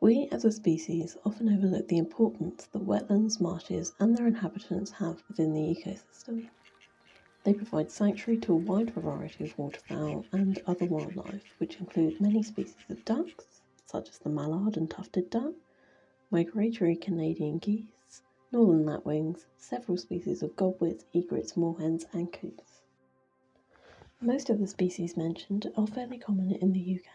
We as a species often overlook the importance that wetlands, marshes and their inhabitants have within the ecosystem. They provide sanctuary to a wide variety of waterfowl and other wildlife, which include many species of ducks, such as the mallard and tufted duck, migratory Canadian geese, northern lapwings, several species of godwits, egrets, moorhens and coots. Most of the species mentioned are fairly common in the UK.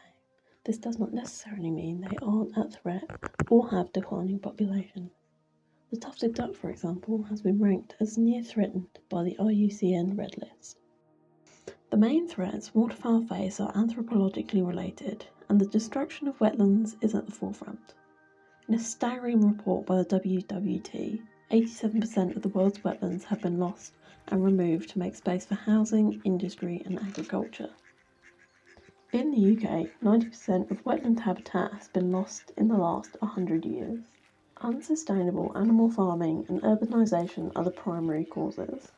This does not necessarily mean they aren't at threat or have declining populations. The tufted duck, for example, has been ranked as near threatened by the IUCN Red List. The main threats waterfowl face are anthropologically related, and the destruction of wetlands is at the forefront. In a staggering report by the WWT, 87% of the world's wetlands have been lost and removed to make space for housing, industry and agriculture. In the UK, 90% of wetland habitat has been lost in the last 100 years. Unsustainable animal farming and urbanisation are the primary causes.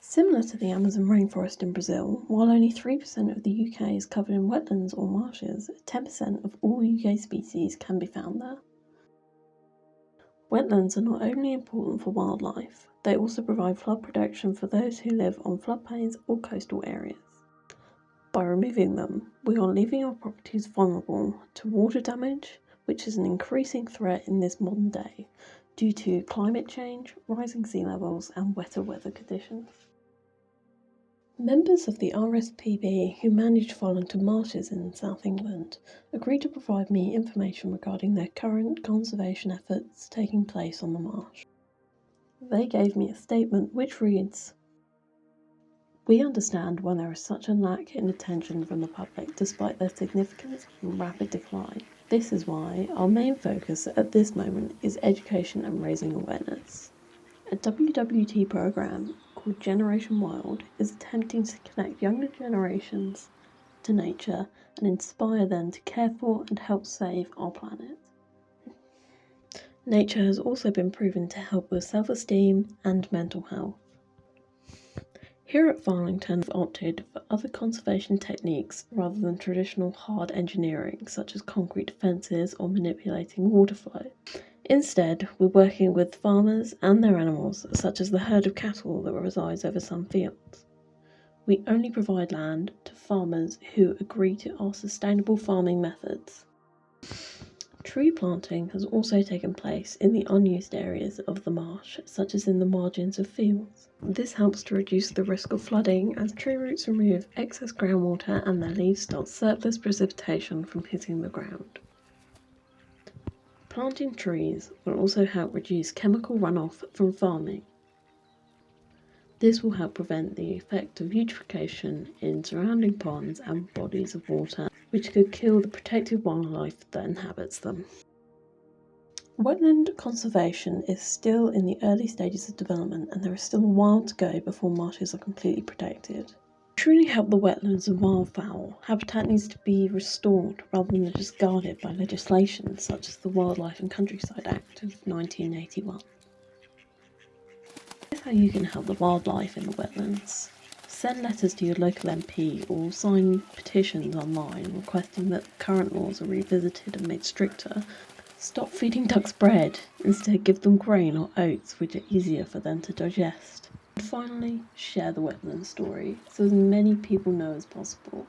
Similar to the Amazon rainforest in Brazil, while only 3% of the UK is covered in wetlands or marshes, 10% of all UK species can be found there. Wetlands are not only important for wildlife, they also provide flood protection for those who live on floodplains or coastal areas. By removing them, we are leaving our properties vulnerable to water damage, which is an increasing threat in this modern day due to climate change, rising sea levels and wetter weather conditions. Members of the RSPB who manage Farlington Marshes in South England agreed to provide me information regarding their current conservation efforts taking place on the marsh. They gave me a statement which reads, "We understand why there is such a lack in attention from the public despite their significance and rapid decline. This is why our main focus at this moment is education and raising awareness. A WWT programme called Generation Wild is attempting to connect younger generations to nature and inspire them to care for and help save our planet. Nature has also been proven to help with self-esteem and mental health. Here at Farlington, we've opted for other conservation techniques rather than traditional hard engineering such as concrete fences or manipulating water flow. Instead, we're working with farmers and their animals, such as the herd of cattle that resides over some fields. We only provide land to farmers who agree to our sustainable farming methods. Tree planting has also taken place in the unused areas of the marsh, such as in the margins of fields. This helps to reduce the risk of flooding as tree roots remove excess groundwater and their leaves stop surplus precipitation from hitting the ground. Planting trees will also help reduce chemical runoff from farming. This will help prevent the effect of eutrophication in surrounding ponds and bodies of water, which could kill the protected wildlife that inhabits them. Wetland conservation is still in the early stages of development and there is still a while to go before marshes are completely protected. To truly help the wetlands and wildfowl, habitat needs to be restored rather than discarded by legislation such as the Wildlife and Countryside Act of 1981. Here's how you can help the wildlife in the wetlands. Send letters to your local MP or sign petitions online requesting that current laws are revisited and made stricter. Stop feeding ducks bread, instead give them grain or oats which are easier for them to digest. And finally, share the wetland story so as many people know as possible.